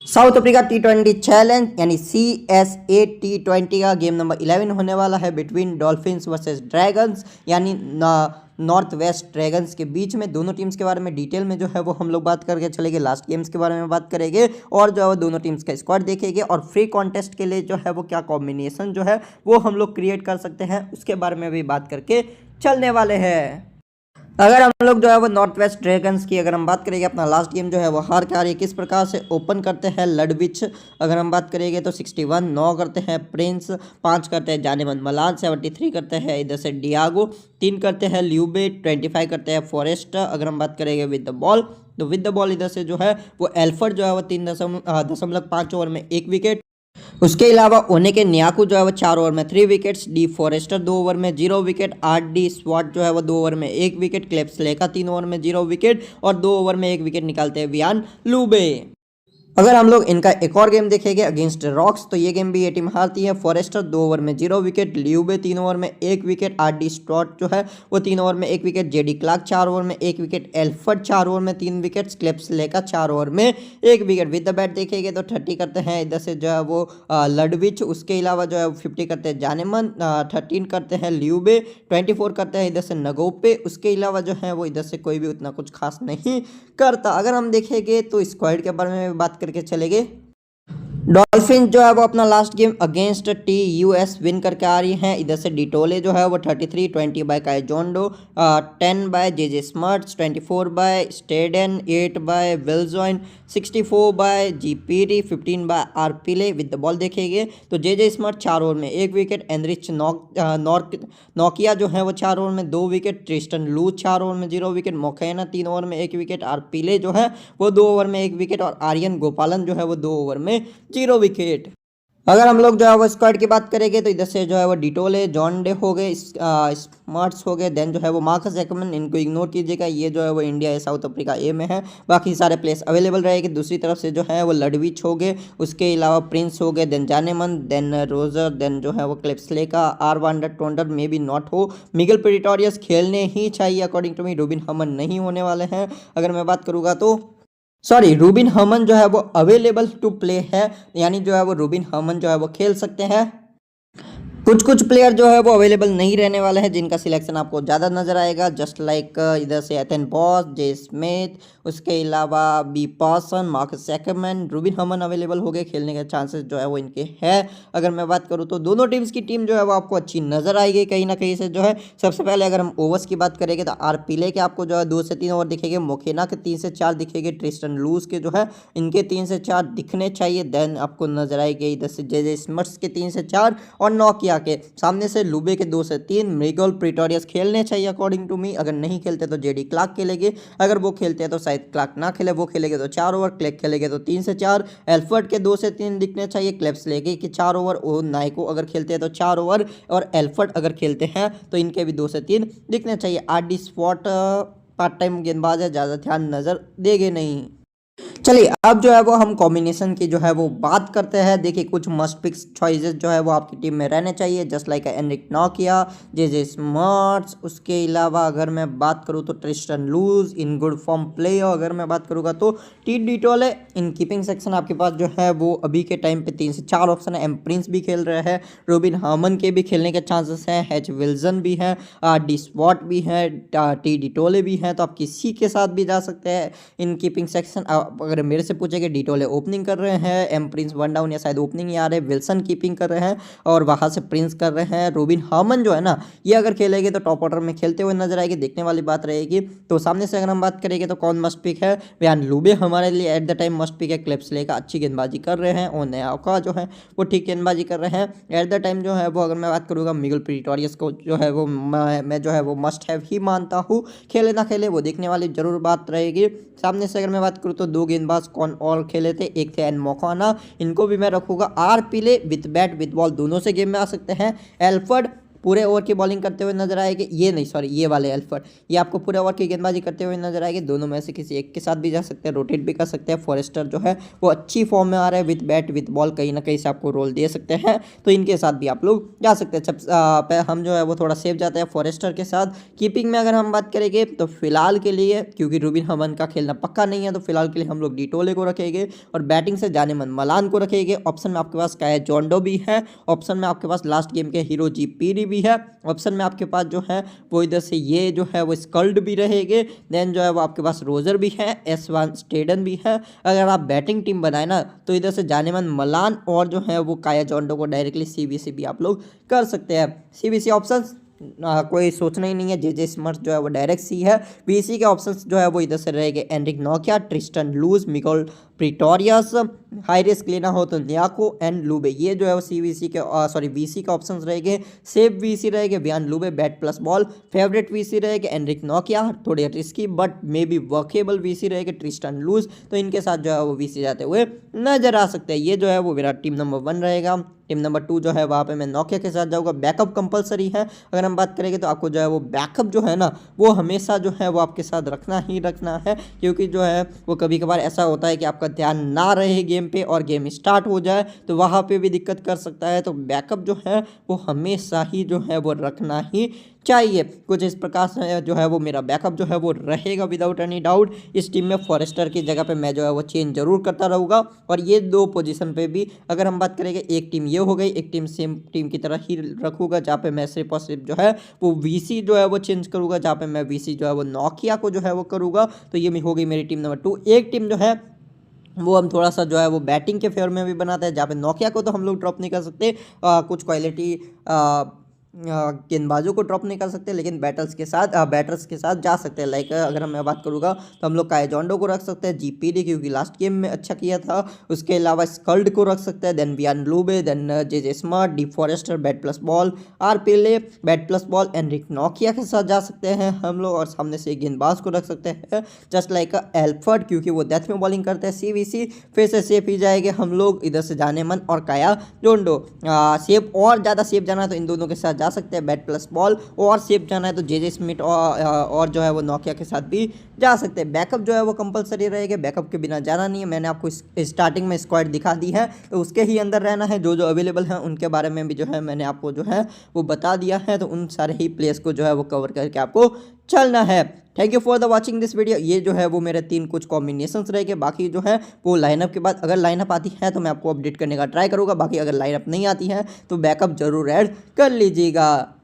South Africa T20 challenge यानी CSA T20 का game number 11 होने वाला है बिटवीन डॉल्फिन्स वर्सेस ड्रैगन्स यानी नॉर्थ वेस्ट ड्रैगन्स के बीच में। दोनों टीम्स के बारे में डिटेल में जो है वो हम लोग बात करके चलेंगे, लास्ट गेम्स के बारे में बात करेंगे और जो है वो दोनों टीम्स का स्क्वाड देखेंगे और फ्री कॉन्टेस्ट के लिए जो है वो क्या कॉम्बिनेशन जो है वो हम लोग क्रिएट कर सकते हैं उसके बारे में भी बात करके चलने वाले हैं। अगर हम लोग जो है वो नॉर्थ वेस्ट ड्रैगन्स की अगर हम बात करेंगे, अपना लास्ट गेम जो है वो हार के आ रही है, किस प्रकार से ओपन करते हैं लडविच अगर हम बात करेंगे तो 61, 9 करते हैं प्रिंस, 5 करते हैं जानेमन मलान, 73 करते हैं इधर से डियागो, 3 करते हैं ल्यूबे, 25 करते हैं फॉरेस्ट। अगर हम बात करेंगे विद द बॉल तो विद द बॉल इधर से जो है वो एल्फर्ड जो है वो 3.5 ओवर में 1 विकेट। उसके अलावा ओने के न्याकू जो है वो 4 ओवर में 3 विकेट्स, डी फॉरेस्टर 2 ओवर में 0 विकेट, RD स्वाट जो है वो 2 ओवर में 1 विकेट, क्लेप्स लेका 3 ओवर में 0 विकेट और 2 ओवर में 1 विकेट निकालते हैं वियान लूबे। अगर हम लोग इनका एक और गेम देखेंगे अगेंस्ट रॉक्स तो ये गेम भी ये टीम हारती है। फॉरेस्टर 2 ओवर में 0 विकेट, ल्यूबे 3 ओवर में 1 विकेट, RD स्टॉट जो है वो 3 ओवर में 1 विकेट, JD क्लार्क 4 ओवर में 1 विकेट, एल्फर्ड 4 ओवर में 3 विकेट, क्लेप्स लेका 4 ओवर में 1 विकेट। विद द बैट देखेंगे तो 30 करते हैं इधर से जो है वो लडविच, उसके अलावा जो है 50 करते हैं जानेमन, 13 करते हैं ल्यूबे, 24 करते हैं इधर से नगोपे। उसके अलावा जो है वो इधर से कोई भी उतना कुछ खास नहीं करता। अगर हम देखेंगे तो स्क्वाड के बारे में बात करके चलेंगे। डॉल्फिन जो है वो अपना last game against TUS win करके आ रही हैं। इधर से डिटोले जो है वो 33, 20 by Khaya Zondo, 10 by JJ Smuts, 24 by Steyn, 8 by Viljoen, 64 by GPD, 15 by आरपिले। विद द बॉल देखेंगे तो JJ स्मर्ट 4 ओवर में 1 विकेट, एनरिच नोकिया जो है वो 4 ओवर में 2 विकेट, ट्रिस्टन लू 4 ओवर में 0 विकेट, मोकेना 3 ओवर में 1 विकेट, आरपिले जो है वो 2 ओवर में 1 विकेट और आर्यन गोपालन जो है वो 2 ओवर में 0 विकेट। अगर हम लोग जो है वो स्क्वाड की बात करेंगे तो इधर से जो है वो डिटोले, जॉन डे हो गए, स्मार्ट्स हो गए, देन जो है वो मार्कस एक्मन, इनको इग्नोर कीजिएगा, ये जो है वो इंडिया या साउथ अफ्रीका ए में है, बाकी सारे प्लेस अवेलेबल रहेंगे। दूसरी तरफ से जो है वो लडविच हो गए, उसके अलावा प्रिंस हो गए, then Janneman, then Roger, then जो है वो क्लिप्सलेका, आर वांडर टोंडर मे बी नॉट हो, मिगल प्रिटोरियस खेलने ही चाहिए अकॉर्डिंग टू मी, रूबिन हमन नहीं होने वाले हैं। अगर मैं बात करूँगा तो रूबिन हमन जो है वो अवेलेबल टू प्ले है, यानी जो है वो रूबिन हमन जो है वो खेल सकते हैं। कुछ प्लेयर जो है वो अवेलेबल नहीं रहने वाले हैं जिनका सिलेक्शन आपको ज़्यादा नजर आएगा, जस्ट लाइक इधर से एथन बॉस, जे स्मिथ, उसके अलावा बी पॉसन, मार्कस एक्मन, रूबिन हमन अवेलेबल हो गए, खेलने के चांसेस जो है वो इनके हैं। अगर मैं बात करूँ तो दोनों टीम्स की टीम जो है वो आपको अच्छी नजर आएगी कहीं ना कहीं से जो है। सबसे पहले अगर हम ओवर्स की बात करेंगे तो आरपिले के आपको जो है 2 से 3 ओवर दिखेंगे, मोकेना के 3 से 4 दिखेंगे, ट्रिस्टन लूज के जो है इनके 3 से 4 दिखने चाहिए। देन आपको नजर आएगी इधर से जे स्मर्ट्स के 3 से 4 और नोकिया के सामने से लूबे के 2 से 3, मिगल प्रिटोरियस खेलने चाहिए अकॉर्डिंग टू मी। अगर नहीं खेलते तो JD क्लार्क खेलेंगे, अगर वो खेलते हैं तो शायद क्लार्क ना खेले, वो खेलेंगे तो 4 ओवर, क्लेक खेलेंगे तो 3 से 4, एल्फर्ड के 2 से 3 दिखने चाहिए, क्लेप्स लेके कि 4 ओवर, ओ नाइको अगर खेलते हैं तो 4 ओवर और एल्फर्ड अगर खेलते हैं तो इनके भी 2 से 3 दिखने चाहिए। RD स्पॉट पार्ट टाइम गेंदबाज है, ज़्यादा ध्यान नजर देंगे नहीं। चलिए अब जो है वो हम कॉम्बिनेशन की जो है वो बात करते हैं। देखिए कुछ मस्ट पिक्स चॉइसेस जो है वो आपकी टीम में रहने चाहिए, जस्ट लाइक एनरिक नोकिया, JJ स्मर्ट्स। उसके अलावा अगर मैं बात करूँ तो Tristan Luus in good form player. अगर मैं बात करूँगा तो टी डिटोले। इन कीपिंग सेक्शन आपके पास जो है वो अभी के टाइम पे 3 से 4 ऑप्शन है। एम प्रिंस भी खेल रहे हैं, रूबिन हमन के भी खेलने के चांसेस हैं, H विल्सन भी है, RD स्वॉट भी है, टी डिटोले भी हैं, तो आप किसी के साथ भी जा सकते हैं इन कीपिंग सेक्शन। अगर मेरे से पूछे डिटोले ओपनिंग कर रहे हैं, एम प्रिंस वन डाउन या शायद ओपनिंग ही आ रहे हैं, विल्सन कीपिंग कर रहे हैं और वहां से प्रिंस कर रहे हैं, रूबिन हमन जो है ना ये अगर खेलेंगे तो टॉप ऑर्डर में खेलते हुए नजर आएगी, देखने वाली बात रहेगी। तो सामने से अगर हम बात करेंगे तो कौन मस्ट पिक है, वियान लूबे हमारे लिए at the time must pick है। क्लिप्स लेकर अच्छी गेंदबाजी कर रहे हैं, ओनेका जो है वो ठीक गेंदबाजी कर रहे हैं एट द टाइम जो है वो। अगर मैं बात करूँगा मिगल प्रिटोरियस को जो है वो मैं जो है वो मस्ट हैव ही मानता हूँ, खेले ना खेले वो देखने वाली जरूर बात रहेगी। सामने से अगर मैं बात करूँ तो 2 गेंदबाज कौन और खेले थे, एक थे एन मोकाना, इनको भी मैं रखूंगा। आर पिले विथ बैट विथ बॉल दोनों से गेम में आ सकते हैं। एल्फर्ड पूरे ओवर की बॉलिंग करते हुए नजर आएंगे, ये नहीं सॉरी ये वाले एल्फर्ड, ये आपको पूरे ओवर की गेंदबाजी करते हुए नजर आएंगे। दोनों में से किसी एक के साथ भी जा सकते हैं, रोटेट भी कर सकते हैं। फॉरेस्टर जो है वो अच्छी फॉर्म में आ रहा है, विद बैट विद बॉल कहीं ना कहीं से आपको रोल दे सकते हैं, तो इनके साथ भी आप लोग जा सकते हैं। हम जो है वो थोड़ा सेफ जाते हैं फॉरेस्टर के साथ। कीपिंग में अगर हम बात करेंगे तो फिलहाल के लिए, क्योंकि रूबिन हमन का खेलना पक्का नहीं है, तो फिलहाल के लिए हम लोग डिटोले को रखेंगे और बैटिंग से जानेमन मलान को रखेंगे। ऑप्शन में आपके पास काया जोंडो भी है, ऑप्शन में आपके पास लास्ट गेम के हीरो जी पीरी भी है, ऑप्शन में आपके पास जो है वो इधर से ये जो है वो स्कल्ड भी रहेंगे, देन जो है वो आपके पास रोजर भी है, एस1 स्टेडन भी है। अगर आप बैटिंग टीम बनाए ना तो इधर से जानेमन मलान और जो है वो काया जोंडो को डायरेक्टली सीबीसी भी आप लोग कर सकते हैं। सीबीसी ऑप्शन कोई सोचना ही नहीं है, जे स्मर्थ जो है वो डायरेक्ट सी है। वीसी के ऑप्शंस जो है वो इधर से रहेंगे एनरिक नोकिया, ट्रिस्टन लूज, मिगोल प्रिटोरियस, हाई रिस्क लेना हो तो न्याको एंड लूबे, ये जो है वो सीवीसी के सॉरी वीसी के ऑप्शंस रहेंगे। सेफ वीसी रहेंगे वियान लूबे, bat plus ball. Favourite VC रहेंगे एनरिक नोकिया, थोड़े risky but may be workable VC रहेंगे ट्रिस्टन लूज, तो इनके साथ जो है वो वीसी जाते हुए नजर आ सकते हैं। ये जो है वो मेरा टीम नंबर 1 रहेगा। टीम नंबर 2 जो है वहाँ पे मैं नोकिया के साथ जाऊँगा। बैकअप कंपलसरी है, अगर हम बात करेंगे तो आपको जो है वो बैकअप जो है ना वो हमेशा जो है वो आपके साथ रखना ही रखना है, क्योंकि जो है वो कभी कभार ऐसा होता है कि आपका ध्यान ना रहे गेम पे और गेम स्टार्ट हो जाए तो वहाँ पे भी दिक्कत कर सकता है। तो बैकअप जो है वो हमेशा ही जो है वो रखना ही चाहिए। कुछ इस प्रकार से जो है वो मेरा बैकअप जो है वो रहेगा विदाउट एनी डाउट। इस टीम में फॉरेस्टर की जगह पे मैं जो है वो चेंज जरूर करता रहूँगा। और ये 2 पोजीशन पे भी अगर हम बात करेंगे, एक टीम ये हो गई, एक टीम सेम टीम की तरह ही रखूँगा जहाँ पे मैं सिर्फ और सिर्फ जो है वो वीसी जो है वो चेंज करूँगा, जहाँ पे मैं वीसी जो है वो नोकिया को जो है वो करूँगा। तो ये हो गई मेरी टीम नंबर 2। एक टीम जो है वो हम थोड़ा सा जो है वो बैटिंग के फेवर में भी बनाते हैं, जहाँ पे नोकिया को तो हम लोग ड्रॉप नहीं कर सकते, कुछ क्वालिटी गेंदबाजों को ड्रॉप नहीं कर सकते, लेकिन बैटर्स के साथ जा सकते हैं। लाइक अगर मैं बात करूँगा तो हम लोग काया जोंडो को रख सकते हैं, जीपीडी क्योंकि लास्ट गेम में अच्छा किया था, उसके अलावा स्कल्ड को रख सकते हैं, देन वियान लूबे, then J Smuts, D Forrester, bat plus ball, R पिले, बैट प्लस बॉल, एनरिक नोकिया के साथ जा सकते हैं हम लोग। और सामने से एक गेंदबाज को रख सकते हैं जस्ट लाइक एल्फर्ड, क्योंकि वो डेथ में बॉलिंग करते हैं। सीवीसी फिर से सेफ ही जाएंगे हम लोग, इधर से जानेमन और काया जोंडो। सेफ और ज़्यादा सेफ जाना है तो इन दोनों के साथ जा सकते हैं, बैट प्लस बॉल। और सेफ जाना है तो जे स्मिथ और जो है वो नोकिया के साथ भी जा सकते हैं। बैकअप जो है वो कंपलसरी रहेगा, बैकअप के बिना जाना नहीं है। मैंने आपको स्टार्टिंग में स्क्वाड दिखा दी है, तो उसके ही अंदर रहना है। जो जो अवेलेबल हैं उनके बारे में भी जो है मैंने आपको जो है वो बता दिया है, तो उन सारे ही प्लेयर्स को जो है वो कवर करके आपको चलना है। Thank you for the watching this video. ये जो है वो मेरे 3 कुछ कॉम्बिनेशंस रहेंगे, बाकी जो है वो लाइनअप के बाद अगर लाइनअप आती है तो मैं आपको अपडेट करने का ट्राई करूँगा, बाकी अगर लाइनअप नहीं आती है तो बैकअप जरूर ऐड कर लीजिएगा।